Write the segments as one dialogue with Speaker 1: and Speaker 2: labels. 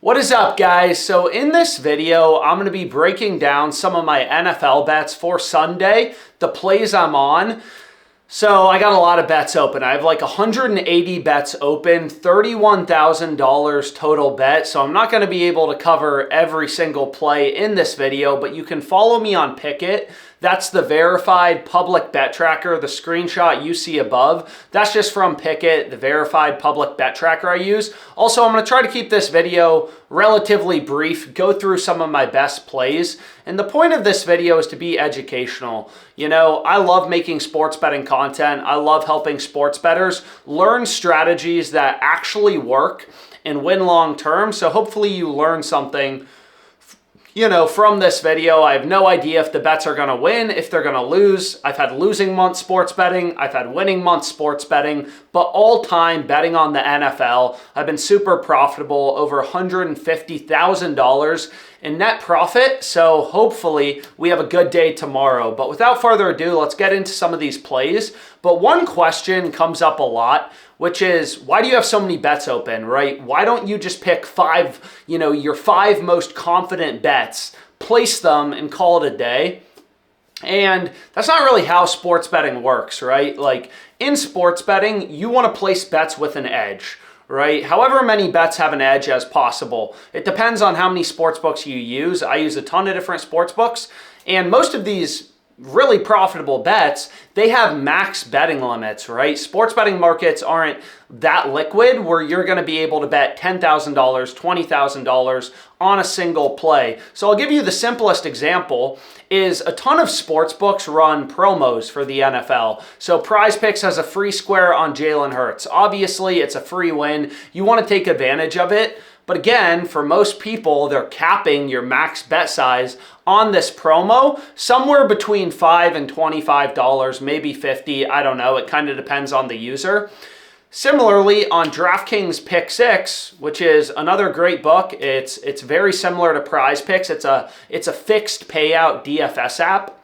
Speaker 1: What is up, guys? So in this video, I'm going to be breaking down some of my NFL bets for Sunday, the plays I'm on. So I got a lot of bets open. I have like 180 bets open, $31,000 total bet. So I'm not going to be able to cover every single play in this video, but you can follow me on Pickit. That's the verified public bet tracker, the screenshot you see above. That's just from Pickit, the verified public bet tracker I use. Also, I'm going to try to keep this video relatively brief, go through some of my best plays. And the point of this video is to be educational. You know, I love making sports betting content. I love helping sports bettors learn strategies that actually work and win long term. So hopefully you learn something from this video. I have no idea if the bets are going to win, if they're going to lose. I've had losing month sports betting. I've had winning month sports betting. But all time betting on the NFL, I've been super profitable, over $150,000 in net profit. So hopefully we have a good day tomorrow. But without further ado, let's get into some of these plays. But one question comes up a lot, which is, why do you have so many bets open, right? Why don't you just pick your five most confident bets, place them and call it a day? And that's not really how sports betting works, right? Like in sports betting, you want to place bets with an edge, right? However many bets have an edge as possible. It depends on how many sports books you use. I use a ton of different sports books, and most of these really profitable bets, they have max betting limits, right? Sports betting markets aren't that liquid where you're going to be able to bet $10,000, $20,000 on a single play. So I'll give you the simplest example is a ton of sports books run promos for the NFL. So PrizePicks has a free square on Jalen Hurts. Obviously, it's a free win. You want to take advantage of it. But again, for most people, they're capping your max bet size on this promo somewhere between $5 and $25, maybe $50. I don't know. It kind of depends on the user. Similarly, on DraftKings Pick 6, which is another great book, it's very similar to PrizePicks. It's a fixed payout DFS app.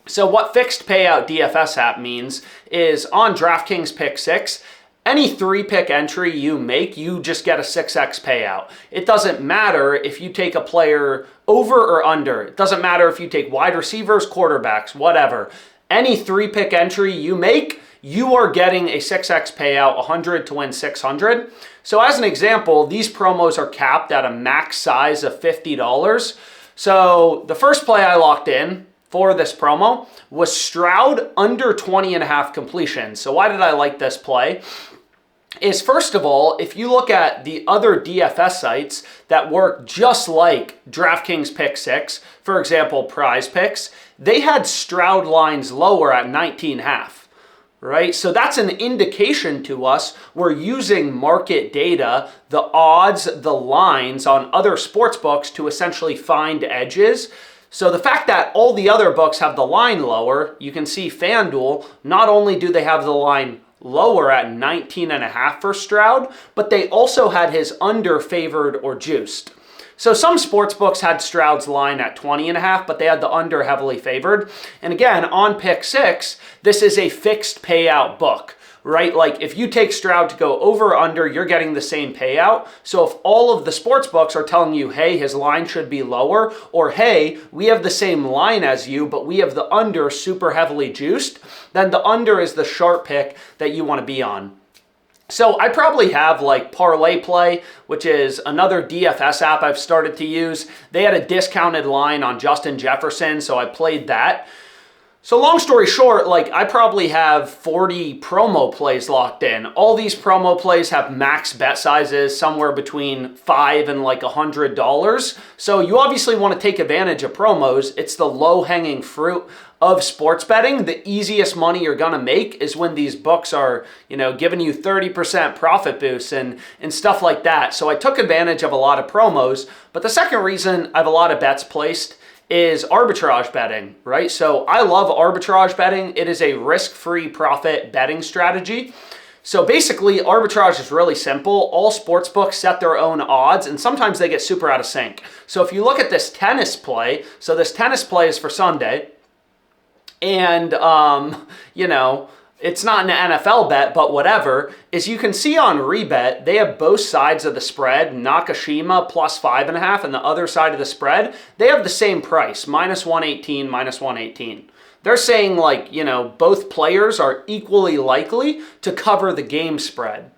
Speaker 1: So what fixed payout DFS app means is on DraftKings Pick 6, any 3-pick entry you make, you just get a 6x payout. It doesn't matter if you take a player over or under. It doesn't matter if you take wide receivers, quarterbacks, whatever. Any 3-pick entry you make, you are getting a 6x payout, 100 to win 600. So as an example, these promos are capped at a max size of $50. So the first play I locked in for this promo was Stroud under 20.5 completions. So why did I like this play? Is first of all, if you look at the other DFS sites that work just like DraftKings Pick 6, for example, PrizePicks, they had Stroud lines lower at 19.5, right? So that's an indication to us we're using market data, the odds, the lines on other sports books to essentially find edges. So the fact that all the other books have the line lower, you can see FanDuel, not only do they have the line lower at 19.5 for Stroud, but they also had his under favored or juiced. So some sports books had Stroud's line at 20.5, but they had the under heavily favored. And again, on Pick 6, this is a fixed payout book, right? Like if you take Stroud to go over or under, you're getting the same payout. So if all of the sports books are telling you, hey, his line should be lower, or hey, we have the same line as you, but we have the under super heavily juiced, then the under is the sharp pick that you want to be on. So I probably have like Parlay Play, which is another DFS app I've started to use. They had a discounted line on Justin Jefferson, so I played that. So long story short, like I probably have 40 promo plays locked in. All these promo plays have max bet sizes somewhere between $5 and like $100. So you obviously want to take advantage of promos. It's the low-hanging fruit of sports betting. The easiest money you're gonna make is when these books are, giving you 30% profit boosts and stuff like that. So I took advantage of a lot of promos. But the second reason I have a lot of bets placed is arbitrage betting, right? So I love arbitrage betting. It is a risk-free profit betting strategy. So basically, arbitrage is really simple. All sports books set their own odds, and sometimes they get super out of sync. So if you look at this tennis play, so this tennis play is for Sunday, and it's not an NFL bet, but whatever, is you can see on Rebet, they have both sides of the spread, Nakashima plus 5.5, and the other side of the spread, they have the same price, minus 118, minus 118. They're saying like, both players are equally likely to cover the game spread.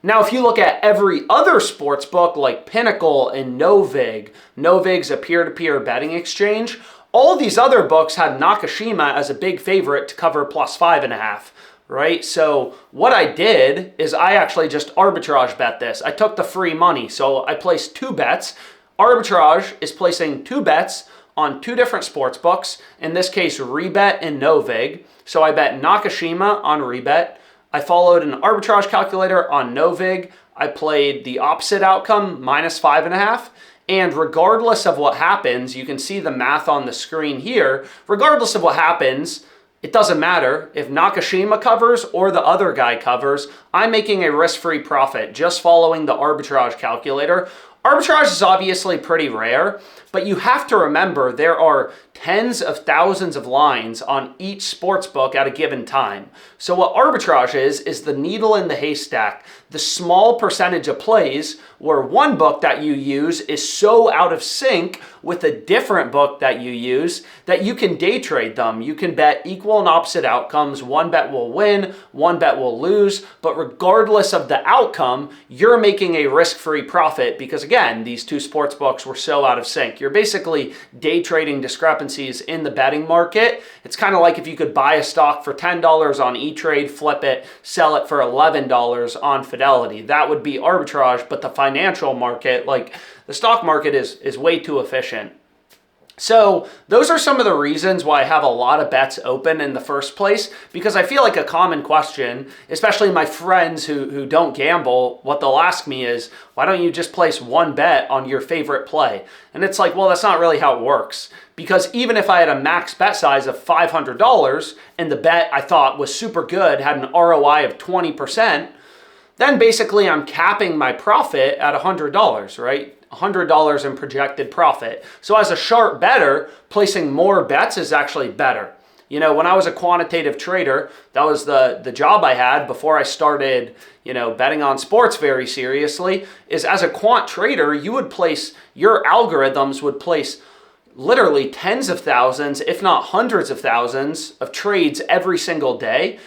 Speaker 1: Now, if you look at every other sports book like Pinnacle and Novig's a peer-to-peer betting exchange, all these other books had Nakashima as a big favorite to cover plus 5.5, right? So what I did is I actually just arbitrage bet this. I took the free money. So I placed 2 bets. Arbitrage is placing 2 bets on 2 different sports books, in this case, Rebet and Novig. So I bet Nakashima on Rebet. I followed an arbitrage calculator on Novig. I played the opposite outcome, minus 5.5. And regardless of what happens, you can see the math on the screen here. Regardless of what happens, it doesn't matter. If Nakashima covers or the other guy covers, I'm making a risk-free profit just following the arbitrage calculator. Arbitrage is obviously pretty rare, but you have to remember there are tens of thousands of lines on each sports book at a given time. So what arbitrage is the needle in the haystack, the small percentage of plays where one book that you use is so out of sync with a different book that you use that you can day trade them. You can bet equal and opposite outcomes. One bet will win, one bet will lose, but regardless of the outcome, you're making a risk-free profit because again, these 2 sports books were so out of sync. You're basically day trading discrepancies in the betting market. It's kind of like if you could buy a stock for $10 on E-Trade, flip it, sell it for $11 on Fidelity. That would be arbitrage, but the financial market, like the stock market, is way too efficient. So those are some of the reasons why I have a lot of bets open in the first place, because I feel like a common question, especially my friends who don't gamble, what they'll ask me is, why don't you just place 1 bet on your favorite play? And it's like, well, that's not really how it works. Because even if I had a max bet size of $500 and the bet I thought was super good, had an ROI of 20%, then basically I'm capping my profit at $100, right? $100 in projected profit. So as a sharp bettor, placing more bets is actually better. When I was a quantitative trader, that was the job I had before I started, betting on sports very seriously, is as a quant trader, your algorithms would place literally tens of thousands, if not hundreds of thousands of trades every single day.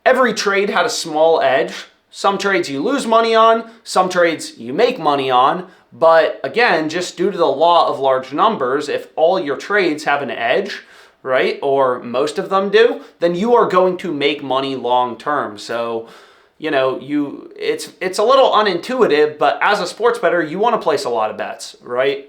Speaker 1: Every trade had a small edge. Some trades you lose money on, some trades you make money on. But again, just due to the law of large numbers, if all your trades have an edge, right, or most of them do, then you are going to make money long term. So, it's a little unintuitive, but as a sports bettor, you want to place a lot of bets, right?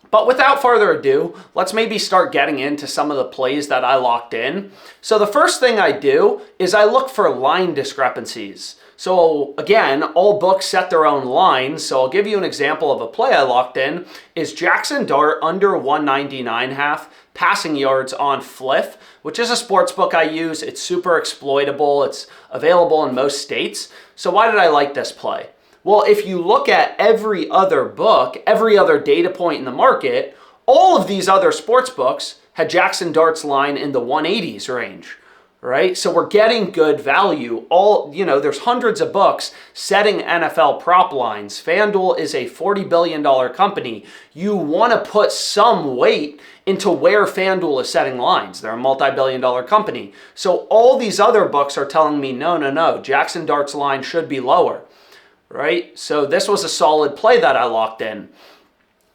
Speaker 1: But without further ado, let's maybe start getting into some of the plays that I locked in. So the first thing I do is I look for line discrepancies. So again, all books set their own lines. So I'll give you an example of a play I locked in is Jackson Dart under 199.5 passing yards on Fliff, which is a sports book I use. It's super exploitable. It's available in most states. So why did I like this play? Well, if you look at every other book, every other data point in the market, all of these other sports books had Jackson Dart's line in the 180s range, right? So we're getting good value. There's hundreds of books setting NFL prop lines. FanDuel is a $40 billion company. You want to put some weight into where FanDuel is setting lines. They're a multi-billion-dollar company. So all these other books are telling me, no, Jackson Dart's line should be lower. Right? So this was a solid play that I locked in.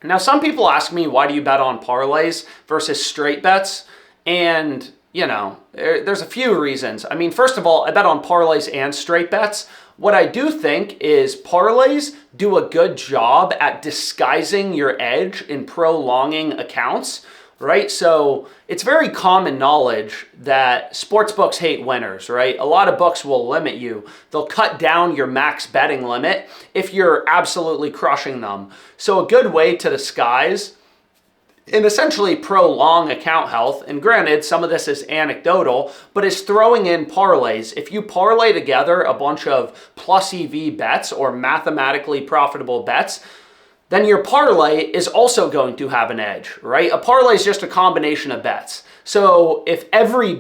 Speaker 1: Now, some people ask me, why do you bet on parlays versus straight bets? And, there's a few reasons. I mean, first of all, I bet on parlays and straight bets. What I do think is parlays do a good job at disguising your edge in prolonging accounts, right? So it's very common knowledge that sports books hate winners, right? A lot of books will limit you. They'll cut down your max betting limit if you're absolutely crushing them. So a good way to disguise and essentially prolong account health, and granted, some of this is anecdotal, but is throwing in parlays. If you parlay together a bunch of plus EV bets or mathematically profitable bets, then your parlay is also going to have an edge, right? A parlay is just a combination of bets. So if every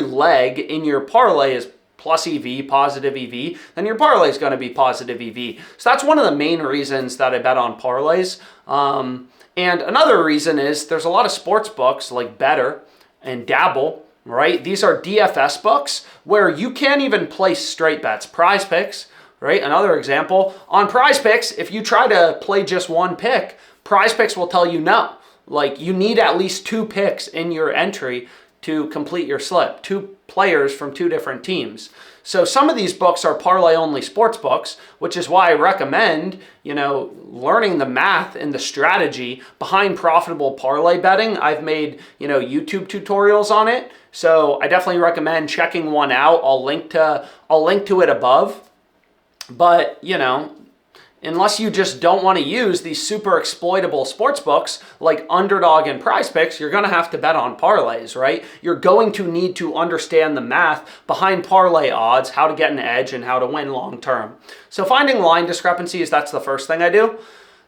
Speaker 1: leg in your parlay is plus EV, positive EV, then your parlay is going to be positive EV. So that's one of the main reasons that I bet on parlays. And another reason is there's a lot of sports books like Better and Dabble, right? These are DFS books where you can't even place straight bets. PrizePicks, right? Another example. On PrizePicks, if you try to play just one pick, PrizePicks will tell you no. Like, you need at least 2 picks in your entry to complete your slip. 2 players from 2 different teams. So some of these books are parlay-only sports books, which is why I recommend, learning the math and the strategy behind profitable parlay betting. I've made, YouTube tutorials on it. So I definitely recommend checking one out. I'll link to it above. But, unless you just don't want to use these super exploitable sports books like Underdog and PrizePicks, you're going to have to bet on parlays, right? You're going to need to understand the math behind parlay odds, how to get an edge, and how to win long term. So finding line discrepancies, that's the first thing I do.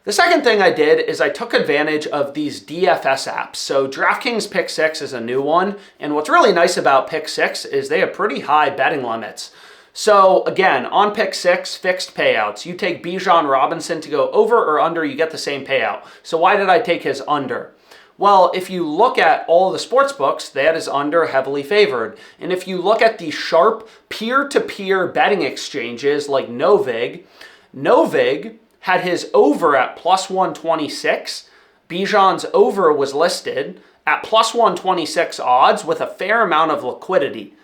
Speaker 1: The second thing I did is I took advantage of these DFS apps. So DraftKings Pick 6 is a new one. And what's really nice about Pick 6 is they have pretty high betting limits. So again, on Pick 6, fixed payouts. You take Bijan Robinson to go over or under, you get the same payout. So why did I take his under? Well, if you look at all the sports books, that is under heavily favored. And if you look at the sharp peer-to-peer betting exchanges like Novig had his over at plus 126. Bijan's over was listed at plus 126 odds with a fair amount of liquidity.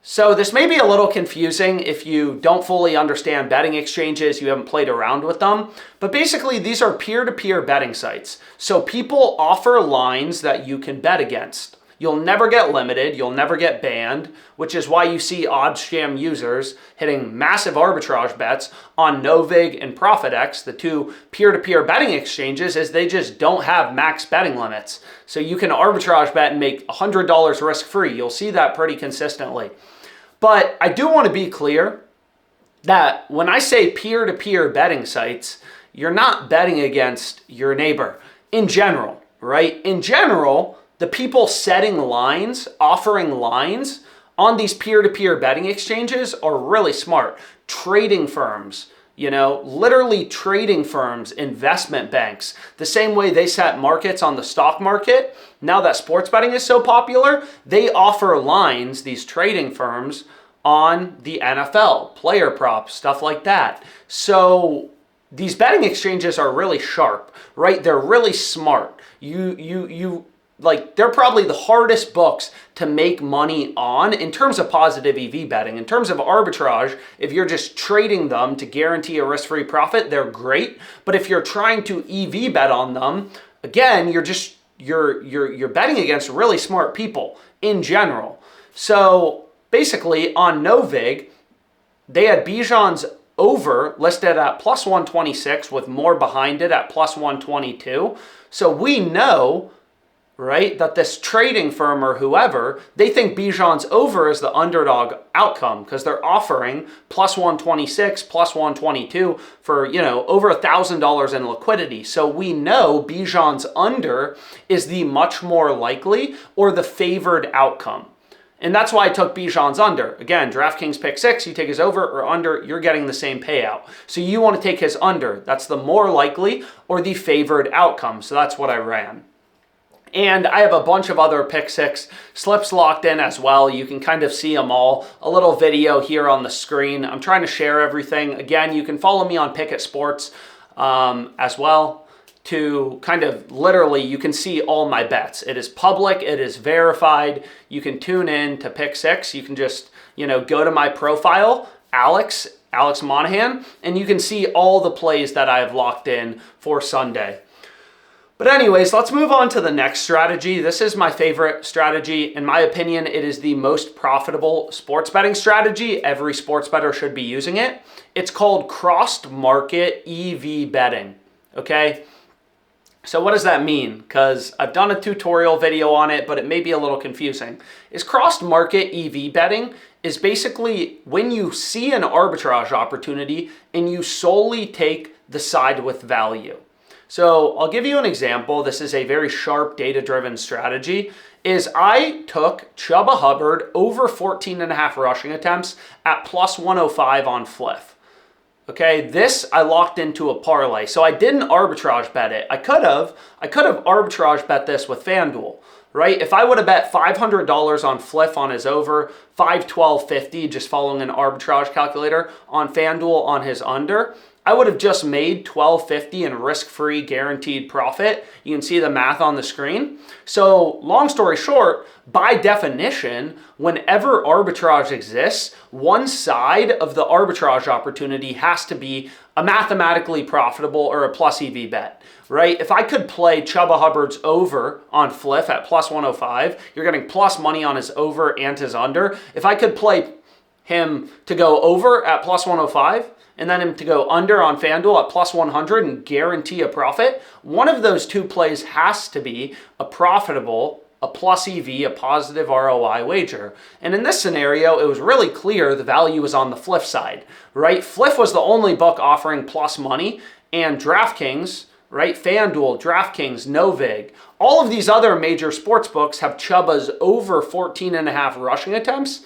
Speaker 1: So this may be a little confusing if you don't fully understand betting exchanges, you haven't played around with them, but basically these are peer-to-peer betting sites. So people offer lines that you can bet against. You'll never get limited, you'll never get banned, which is why you see OddsJam users hitting massive arbitrage bets on Novig and ProfitX, the 2 peer-to-peer betting exchanges, is they just don't have max betting limits. So you can arbitrage bet and make $100 risk-free. You'll see that pretty consistently. But I do want to be clear that when I say peer-to-peer betting sites, you're not betting against your neighbor in general, right? In general, the people setting lines, offering lines on these peer-to-peer betting exchanges are really smart. Trading firms, literally trading firms, investment banks, the same way they set markets on the stock market. Now that sports betting is so popular, they offer lines, these trading firms, on the NFL, player props, stuff like that. So these betting exchanges are really sharp, right? They're really smart. They're probably the hardest books to make money on in terms of positive EV betting. In terms of arbitrage, if you're just trading them to guarantee a risk-free profit, they're great. But if you're trying to EV bet on them, again, you're betting against really smart people in general. So basically on Novig, they had Bijan's over listed at plus 126 with more behind it at plus 122. So we know, right, that this trading firm or whoever, they think Bijan's over is the underdog outcome because they're offering plus 126, plus 122 for, over $1,000 in liquidity. So we know Bijan's under is the much more likely or the favored outcome. And that's why I took Bijan's under. Again, DraftKings Pick 6, you take his over or under, you're getting the same payout. So you want to take his under. That's the more likely or the favored outcome. So that's what I ran. And I have a bunch of other Pick 6 slips locked in as well. You can kind of see them all. A little video here on the screen. I'm trying to share everything. Again, you can follow me on Pick It Sports as well to kind of literally, you can see all my bets. It is public. It is verified. You can tune in to Pick 6. You can just, go to my profile, Alex Monahan, and you can see all the plays that I have locked in for Sunday. But anyways, let's move on to the next strategy. This is my favorite strategy. In my opinion, it is the most profitable sports betting strategy. Every sports bettor should be using it. It's called crossed market EV betting, okay? So what does that mean? Because I've done a tutorial video on it, but it may be a little confusing. Crossed market EV betting is basically when you see an arbitrage opportunity and you solely take the side with value. So I'll give you an example. This is a very sharp data-driven strategy. Is I took Chuba Hubbard over 14.5 rushing attempts at plus 105 on Fliff. Okay, this I locked into a parlay. So I didn't arbitrage bet it. I could have arbitrage bet this with FanDuel, right? If I would have bet $500 on Fliff on his over, 512.50 just following an arbitrage calculator on FanDuel on his under, I would have just made $12.50 in risk-free guaranteed profit. You can see the math on the screen. So long story short, by definition, whenever arbitrage exists, one side of the arbitrage opportunity has to be a mathematically profitable or a plus EV bet, right? If I could play Chuba Hubbard's over on Fliff at plus 105, you're getting plus money on his over and his under. If I could play him to go over at plus 105, and then him to go under on FanDuel at plus 100 and guarantee a profit, one of those two plays has to be a profitable, a plus EV, a positive ROI wager. And in this scenario, it was really clear the value was on the Fliff side, right? Fliff was the only book offering plus money, and DraftKings, right? FanDuel, DraftKings, Novig, all of these other major sports books have Chuba's over 14.5 rushing attempts.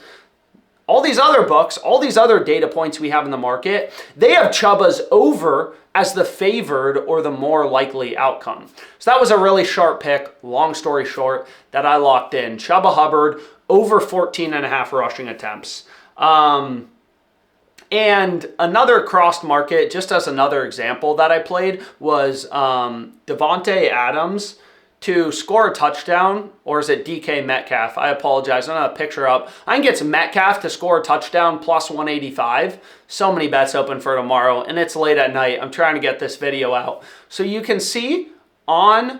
Speaker 1: All these other books, all these other data points we have in the market, they have Chuba's over as the favored or the more likely outcome. So that was a really sharp pick, long story short, that I locked in. Chuba Hubbard over 14.5 rushing attempts. And another crossed market, just as another example that I played, was Devontae Adams to score a touchdown, or is it DK Metcalf? I apologize, I don't have a picture up. I can get some Metcalf to score a touchdown plus 185. So many bets open for tomorrow, and it's late at night. I'm trying to get this video out. So you can see on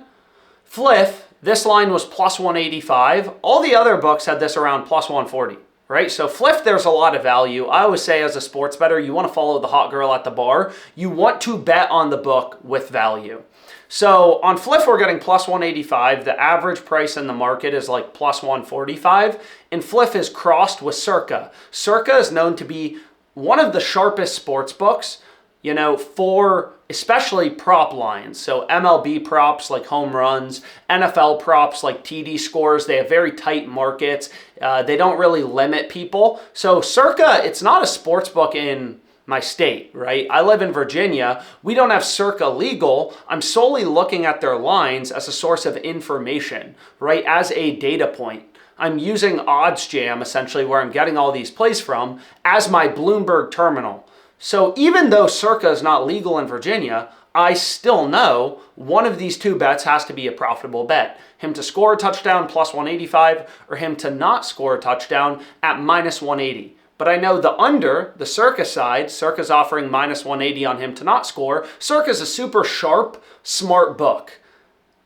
Speaker 1: Fliff, this line was plus 185. All the other books had this around plus 140. Right? So Fliff, there's a lot of value. I always say as a sports bettor, you want to follow the hot girl at the bar. You want to bet on the book with value. So on Fliff, we're getting plus 185. The average price in the market is like plus 145. And Fliff is crossed with Circa. Circa is known to be one of the sharpest sports books, you know, for especially prop lines. So MLB props like home runs, NFL props like TD scores. They have very tight markets. They don't really limit people. So Circa, it's not a sports book in my state, right? I live in Virginia. We don't have Circa legal. I'm solely looking at their lines as a source of information, right? As a data point. I'm using OddsJam, essentially, where I'm getting all these plays from, as my Bloomberg terminal. So even though Circa is not legal in Virginia, I still know one of these two bets has to be a profitable bet. Him to score a touchdown plus 185, or him to not score a touchdown at minus 180. But I know the under, the Circa side, Circa's offering minus 180 on him to not score. Circa's a super sharp, smart book,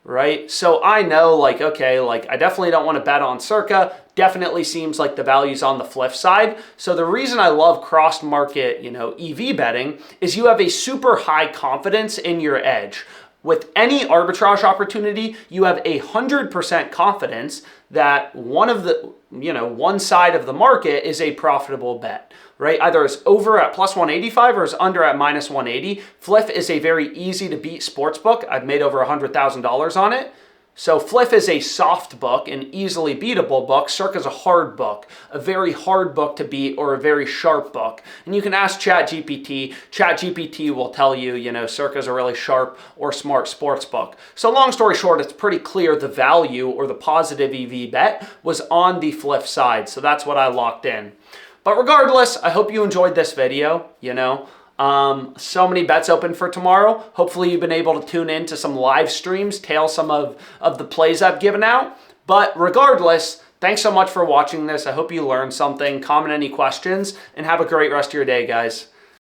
Speaker 1: right? So I know, like, okay, like I definitely don't want to bet on Circa. Definitely seems like the value's on the Fliff side. So the reason I love cross market, you know, EV betting is you have a super high confidence in your edge. With any arbitrage opportunity, you have 100% confidence that one side of the market is a profitable bet, right? Either it's over at plus 185 or it's under at minus 180. Fliff is a very easy to beat sports book. I've made over $100,000 on it. So Fliff is a soft book, an easily beatable book. Circa's a hard book, a very hard book to beat, or a very sharp book. And you can ask ChatGPT. ChatGPT will tell you, you know, Circa's a really sharp or smart sports book. So long story short, it's pretty clear the value or the positive EV bet was on the Fliff side. So that's what I locked in. But regardless, I hope you enjoyed this video, you know. So many bets open for tomorrow. Hopefully you've been able to tune in to some live streams, tail some of the plays I've given out. But regardless, thanks so much for watching this. I hope you learned something. Comment any questions and have a great rest of your day, guys.